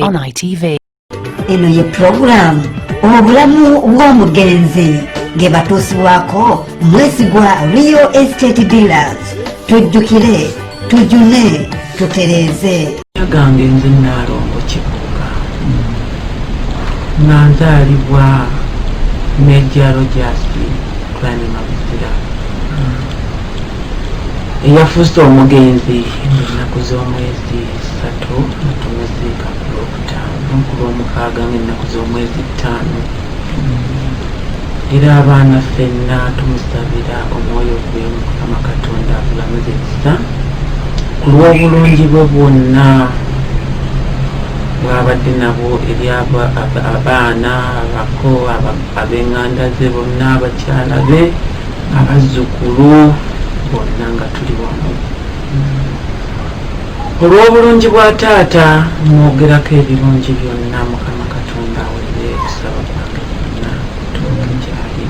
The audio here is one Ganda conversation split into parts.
on ITV. Eno ye program obulamu bw'omugenzi ge batuusibwako mwesigwa Real Estate Dealers. Tujjukire, tujune, tutereeze. Yagange nze Nnaalongo Kibuga nga nzaalibwa Major Rogers Clan Mabuzira eyafuuse omugenzi ennaku z'omwezi 3 natumuziika ku Lwokutaano ku Lwomukaaga ng'ennaku z'omwezi 5 era abaana ffenna tumusabira omwoyo gwe Mukama Katonda abulamuze ekisa ku lw'obulungi bwe bwonna bw'abadde nabo eri abaana abako ab'eŋŋanda ze bonna abakyala be abazzukulu bonna nga tuli wamu olw'obulungi bwa taata mwogerako ebirungi byonna Mukama Katonda awulire okusaba kwange byonna tuuke gyali.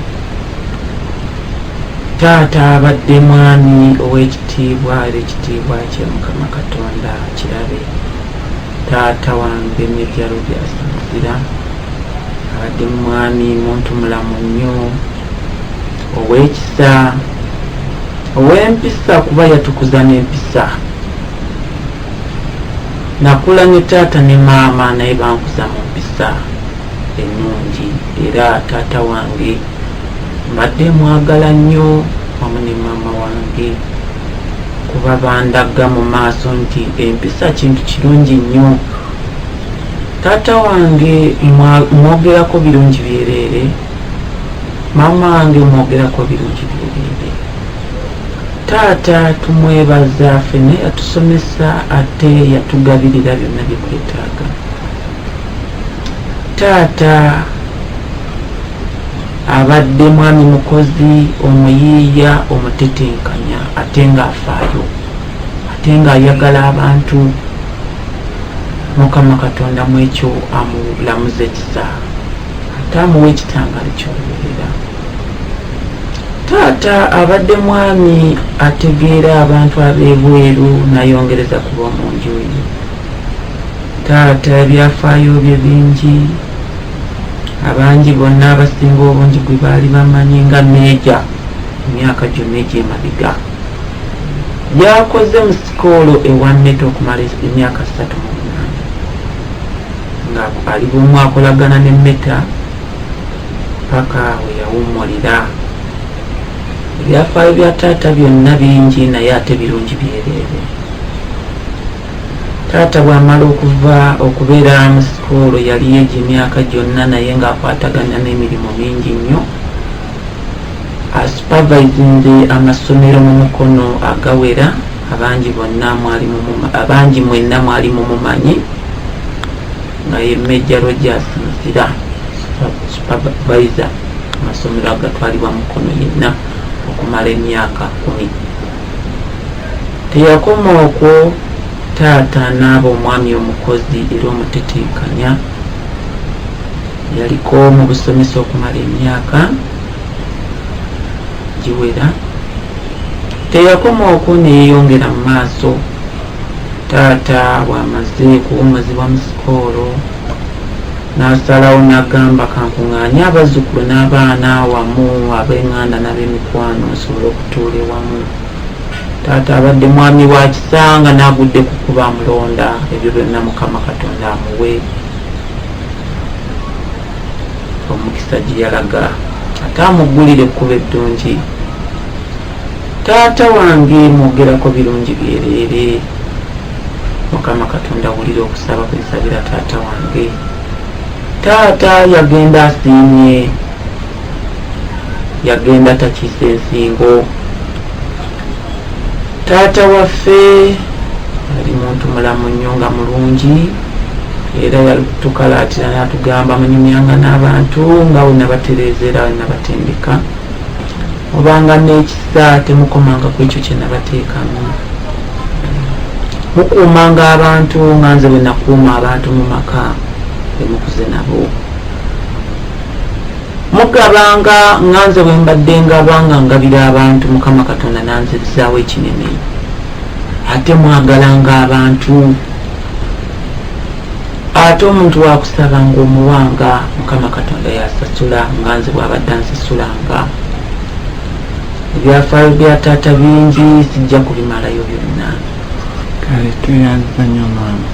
Taata abadde mwami ow'ekitiibwa era ekitiibwa kye Mukama Katonda kirabe. Taata wange Major Rogers Muzira abadde mwami muntu mulamu nnyo ow'ekisa ow'empisa kuba yatukuza n'empisa. Nakula ne taata ne maama naye bankuza mu mpisa ennungi era taata wange mbadde mwagala nnyo wamu ne maama wange kuba bandaga mu maaso nti empisa kintu kirungi nnyo. Taata wange mwogerako birungi byereere, maama wange mwogerako birungi byereere. Taata tumwebaza ffenna yatusomesa ate yatugabirira byonna bye twetaaga. Taata abadde mwami mukozi omuyiiya omutetenkanya ate ng'afaayo ate ng'ayagala abantu. Mukama Katonda mu ekyo amulamuza ekisa ate amuwa ekitangaala ky'olubeerera. Taata abadde mwami ategeera abantu ab'ebweru n'ayongereza kuba mu nju ye. Taata ebyafaayo bye bingi, abangi bonna abasinga obungi gwe baali bamanyi nga Meeja emyaka gyonna egy'emabega. Yakoze mu sikoolo ewa Meta okumala emyaka 38 nga ali bumu akolagana ne Meta paka we yawummulira. Ebyafaayo bya taata byonna bingi naye ate birungi byereere. Taata bw'amala okubeera mu sikoolo yali yeegi emyaka gyonna naye ng'akwatagana n'emirimu mingi nnyo. Asupervisinze amasomero mu mukono agawera, abangi mwenna mwali mumumanyi nga ye Major Rogers Muzira supervisor amasomero agatwalibwa mukono yenna okumala emyaka 10. Teyakoma okwo. Taata n'aba omwami omukozi era omutetenkanya, yaliko mu busomesa okumala emyaka giwera. Teyakoma okwo neyeeyongera mu maaso. Taata bw'amaze kuwumuzibwa mu sikoolo n'asalawo n'agamba kankuŋŋaanye abazzukulu n'abaana wamu ab'eŋŋanda n'ab'emikwano nsobole okutuula ewamu. Taata abadde mwami wa kisanga n'agudde ku kuba amulonda. Ebyo byonna Mukama Katonda amuwe omukisa gye yalaga ate amuggulire ekkubo eddungi. Taata wange mwogerako birungi byereere. Mukama Katonda awulire okusaba kwensabira taata wange. Taata yagenda asiimye, yagenda takiisa ensingo. Taata waffe ali muntu mulamu nnyo nga mulungi era yatukalaatira n'atugamba munyumyanga n'abantu nga we nabatereezera we nabatendeka. Obanga n'ekisa temukomanga ku ekyo kye nabateekamu. Mukuumanga abantu nga nze bwe nakuuma abantu mu maka bemukuze nabo. Mugabanga nga nze bwe mbadde ngabanga ngabira abantu Mukama Katonda nanzizaawo ekinene. Ate mwagalanga abantu ate omuntu wakusaba ng'omuwanga Mukama Katonda yasasula nga nze bw'abadde ansasulanga. Ebyafaayo bya taata bingi sijja kubimalayo byonna. Kale tweyanza nnyo maama.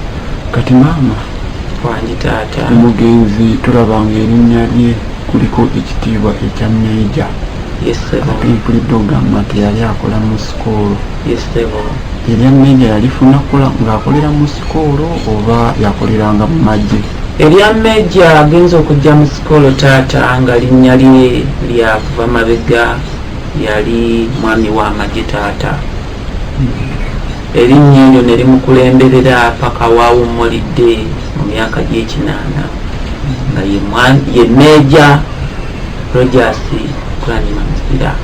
Kati maama Wangi taata. omugenzi tulabanga erinnya lye kuliko ekitiibwa ekya Meeja. Yesebo. Mpulidde ogamba nti yali akola mu sikoolo. Yesebo. Erya Meeja yalifuna ng'akolera mu sikoolo oba yakoleranga mu magye? Erya Meeja agenza okujja mu sikoolo taata nga linnya lye lyakuva mabega yali mwami w'amagye taata. Erinnya eryo ne limukulemberera paka waawummulidde mu myaka gy'ekinaana nga ye Meeja Rogers Kulanima Muzira.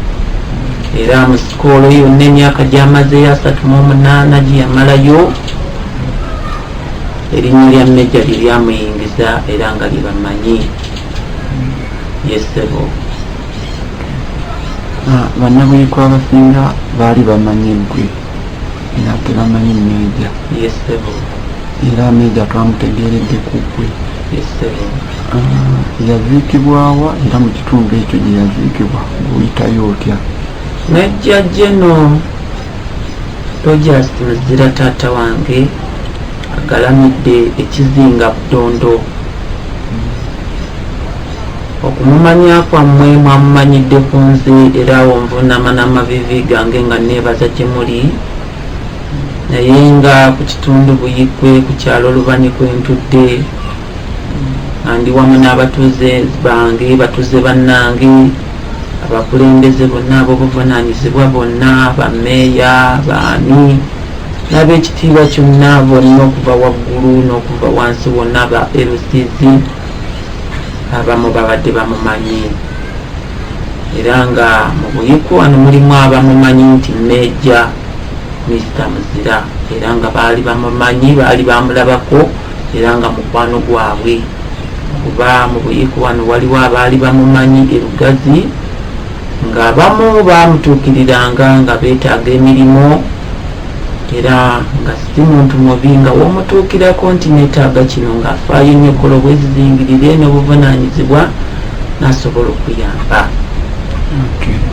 Era mu sikoolo yonna emyaka gy'amaze 38 gye yamalayo erinnya lya Meeja lye lyamuyingiza era nga libamanyi. Yesebo. Bannabuyiko abasinga baali bamanyi ggwe era tebamanyi Meeja. Yesebo. Era Meeja twamutegeeredde ku ggwe. Yesebo. Yaziikibwawa era mu kitundu ekyo gye yaziikibwa ng'oyitayo otya? Meeja General Rogers Muzira taata wange agalamidde ekizinga Butondo. Okumumanya kwammwe mwamumanyidde ku nze era awo nvuunama n'amavivi gange nga neebaza gye muli, naye nga ku kitundu Buyikwe ku kyalo Lubanyi kwe ntudde ndi wamu n'abatuuze bange batuuze bannange abakulembeze bonna ab'obuvunaanyizibwa bonna bammeeya baani n'ab'ekitiibwa kyonna bonna okuva waggulu n'okuva wansi wonna ba LCZ abamu babadde bamumanyi era nga mu Buyikwe wano mulimu abamumanyi nti Meeja Mr. Muzira era nga baali bamumanyi baali bamulabako era nga mukwano gwabwe kuba mu Buyikwe wano waliwo abaali bamumanyi e Lugazi ng'abamu baamutuukiriranga nga beetaaga emirimu era nga si muntu mubi nga w'omutuukirako nti neetaaga kino ng'afaayo nnyo kolobwe zizingirire n'obuvunaanyizibwa n'asobola okuyamba.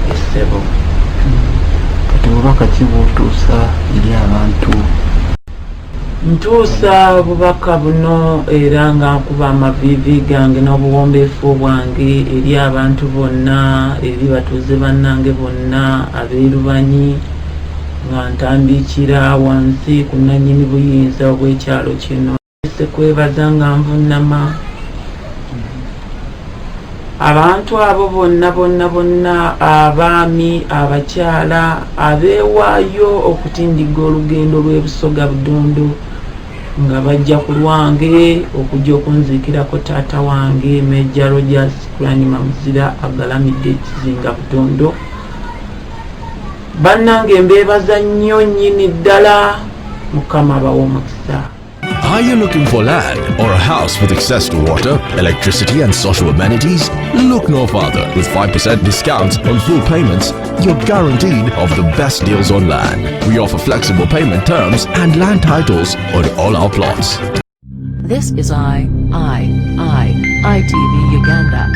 Esebo. Kati bubaka ki bw'otuusa eri abantu? Ntuusa bubaka buno era nga nkuba amavivi gange n'obuwombeefu bwange eri abantu bonna, eri batuuze bannange bonna ab'e Lubanyi, nga ntandikira wansi ku nannyini buyinza obw'ekyalo kino. Sekwebaza nga nvuunama abantu abo bonna abaami abakyala abeewaayo okutindiga olugendo lw'e Busoga Budondo nga bajja ku lwange okujja okunziikirako taata wange Meeja Rogers Kulanima Muzira agalamidde ekizinga Budondo. Bannange mbeebaza nnyo nnyini ddala, Mukama abawe omukisa. Are you looking for land or a house with access to water, electricity and social amenities? Look no further. With 5% discounts on full payments, you're guaranteed of the best deals on land. We offer flexible payment terms and land titles on all our plots. This is ITV Uganda.